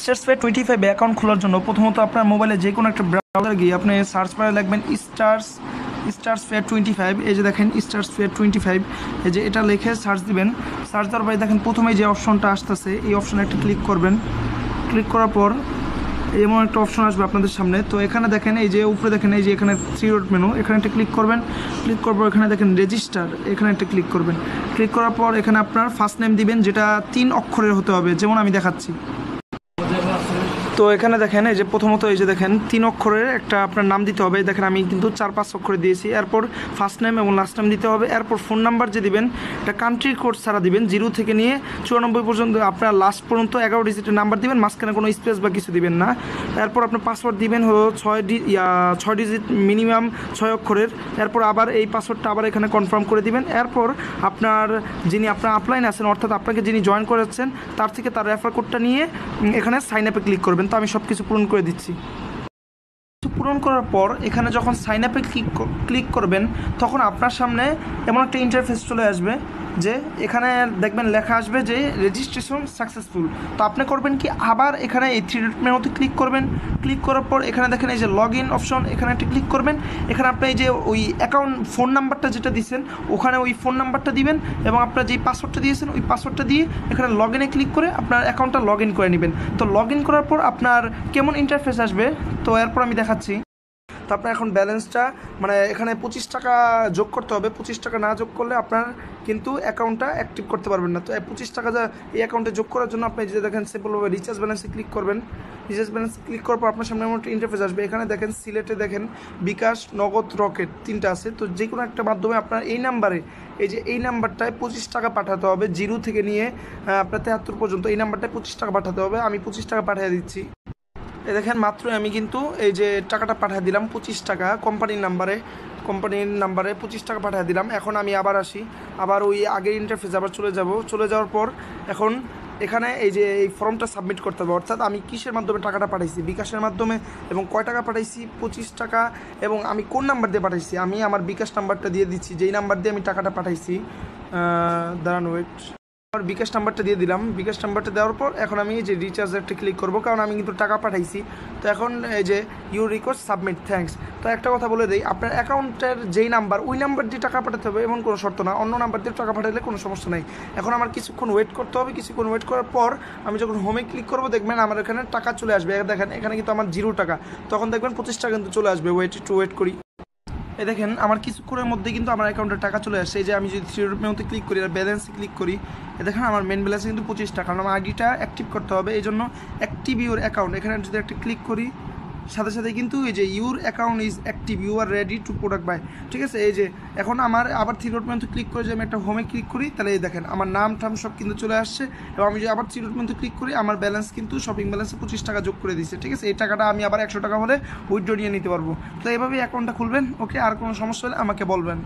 StarsPay25 account খোলার জন্য প্রথমত আপনার মোবাইলে যে কোনো একটা ব্রাউজার গিয়ে আপনি সার্চ বারে লিখবেন StarsPay25। এই যে দেখেন StarsPay25, এই যে এটা লিখে সার্চ দিবেন। সার্চ দেওয়ার পরে দেখেন প্রথমেই যে অপশনটা আসতেছে এই অপশনে একটা ক্লিক করবেন। ক্লিক করার পর এমন একটা অপশন আসবে আপনাদের সামনে। তো এখানে দেখেন এই যে উপরে দেখেন এই যে এখানে 3 ডট মেনু, এখানে একটা ক্লিক করবেন। ক্লিক করার পর এখানে দেখেন রেজিস্টার, এখানে একটা ক্লিক করবেন। ক্লিক করার পর এখানে আপনার ফার্স্ট নেম দিবেন, যেটা 3 অক্ষরের হতে হবে, যেমন আমি দেখাচ্ছি। তো এখানে দেখেন এই যে প্রথমত এই যে দেখেন 3 অক্ষরের একটা আপনার নাম দিতে হবে। দেখেন আমি কিন্তু 4-5 অক্ষরে দিয়েছি। এরপর ফার্স্ট নেম এবং লাস্ট নেম দিতে হবে। এরপর ফোন নাম্বার যে দিবেন এটা কান্ট্রি কোড ছাড়া দিবেন, 0 থেকে নিয়ে 94 পর্যন্ত আপনার লাস্ট পর্যন্ত 11 ডিজিটের নাম্বার দিবেন, মাঝখানে কোনো স্পেস বা কিছু দিবেন না। এরপর আপনার পাসওয়ার্ড দিবেন হলো 6 ডিজিট মিনিমাম 6 অক্ষরের। এরপর আবার এই পাসওয়ার্ডটা আবার এখানে কনফার্ম করে দিবেন। এরপর আপনার যিনি আপনার আপলাইন আছেন, অর্থাৎ আপনাকে যিনি জয়েন করেছেন তার থেকে তার রেফার কোডটা নিয়ে এখানে সাইন আপে ক্লিক করবেন। তো আমি সব কিছু পূরণ করে দিচ্ছি। পূরণ করার পর এখানে যখন সাইন আপে ক্লিক করবেন তখন আপনার সামনে এমন একটা ইন্টারফেস চলে আসবে যে এখানে দেখবেন লেখা আসবে যে রেজিস্ট্রেশন সাকসেসফুল। তো আপনি করবেন কি, আবার এখানে এই 3 ডট মেনুতে ক্লিক করবেন। ক্লিক করার পর এখানে দেখেন এই যে লগ ইন অপশন, এখানে একটা ক্লিক করবেন। এখানে আপনি এই যে ওই অ্যাকাউন্ট ফোন নাম্বারটা যেটা দিয়েছেন ওখানে ওই ফোন নাম্বারটা দিবেন এবং আপনার যেই পাসওয়ার্ডটা দিয়েছেন ওই পাসওয়ার্ডটা দিয়ে এখানে লগ ইনে ক্লিক করে আপনার অ্যাকাউন্টটা লগ ইন করে নেবেন। তো লগ ইন করার পর আপনার কেমন ইন্টারফেস আসবে তো এরপর আমি দেখাচ্ছি। তো আপনার এখন ব্যালেন্সটা মানে এখানে 25 টাকা যোগ করতে হবে। 25 টাকা না যোগ করলে আপনার কিন্তু অ্যাকাউন্টটা অ্যাক্টিভ করতে পারবেন না। তো 25 টাকা যা এই অ্যাকাউন্টে যোগ করার জন্য আপনি যে দেখেন সিম্পলভাবে রিচার্জ ব্যালেন্সে ক্লিক করবেন। রিচার্জ ব্যালেন্সে ক্লিক করার পর আপনার সামনে এমন একটা ইন্টারফেস আসবে। এখানে দেখেন সিলেটে দেখেন বিকাশ, নগদ, রকেট 3টা আছে। তো যে কোনো একটা মাধ্যমে আপনার এই নাম্বারে এই যে এই নাম্বারটায় 25 টাকা পাঠাতে হবে, 0 থেকে নিয়ে আপনার 73 পর্যন্ত এই নাম্বারটায় 25 টাকা পাঠাতে হবে। আমি 25 টাকা পাঠিয়ে দিচ্ছি। এই দেখেন মাত্রই আমি কিন্তু এই যে টাকাটা পাঠিয়ে দিলাম 25 টাকা কোম্পানির নাম্বারে 25 টাকা পাঠিয়ে দিলাম। এখন আমি আবার আসি, আবার ওই আগের ইন্টারফেসে আবার চলে যাওয়ার পর এখন এখানে এই যে এই ফর্মটা সাবমিট করতে হবে। অর্থাৎ আমি কিসের মাধ্যমে টাকাটা পাঠাইছি, বিকাশের মাধ্যমে, এবং কয় টাকা পাঠাইছি 25 টাকা, এবং আমি কোন নাম্বার দিয়ে পাঠাইছি আমি আমার বিকাশ নাম্বারটা দিয়ে দিচ্ছি, যেই নাম্বার দিয়ে আমি টাকাটা পাঠাইছি। দাঁড়ান ওয়েট, আমার বিকাশ নাম্বারটা দিয়ে দিলাম। বিকাশ নাম্বারটা দেওয়ার পর এখন আমি এই যে রিচার্জ একটা ক্লিক করবো, কারণ আমি কিন্তু টাকা পাঠাইছি। তো এখন এই যে ইউ রিকোয়েস্ট সাবমিট থ্যাঙ্কস। তো একটা কথা বলে দিই, আপনার অ্যাকাউন্টের যেই নাম্বার ওই নাম্বার দিয়ে টাকা পাঠাতে হবে এমন কোনো শর্ত না, অন্য নাম্বার দিয়ে টাকা পাঠালে কোনো সমস্যা নেই। এখন আমার কিছুক্ষণ ওয়েট করতে হবে। কিছুক্ষণ ওয়েট করার পর আমি যখন হোমে ক্লিক করবো দেখবেন আমার এখানে টাকা চলে আসবে। দেখেন এখানে কিন্তু আমার 0 টাকা, তখন দেখবেন 25 টাকা কিন্তু চলে আসবে। ওয়েট করি। এই দেখেন আমার কিছুক্ষণের মধ্যে কিন্তু আমার অ্যাকাউন্টে টাকা চলে আসছে। এই যে আমি যদি 3 ডট মেনুতে ক্লিক করি আর ব্যালেন্সে ক্লিক করি, দেখেন আমার মেন ব্যালেন্সে কিন্তু 25 টাকা, কারণ আমার আইডিটা অ্যাক্টিভ করতে হবে। এই জন্য অ্যাক্টিভ ইউর অ্যাকাউন্ট, এখানে যদি একটা ক্লিক করি সাথে সাথে কিন্তু এই যে your account is active, you are ready to product buy. ঠিক আছে, এই যে এখন আমার আবার 3 ডট মেনুতে ক্লিক করে যে আমি একটা হোমে ক্লিক করি, তাহলে এই দেখেন আমার নাম টাম সব কিন্তু চলে আসছে। এবং আমি যদি আবার 3 ডট মেনুতে ক্লিক করি আমার ব্যালেন্স কিন্তু শপিং ব্যালেন্সে 25 টাকা যোগ করে দিচ্ছে। ঠিক আছে, এই টাকাটা আমি আবার 100 টাকা হলে উইথড্র নিয়ে নিতে পারবো। তো এইভাবেই অ্যাকাউন্টটা খুলবেন। ওকে, আর কোনো সমস্যা হলে আমাকে বলবেন।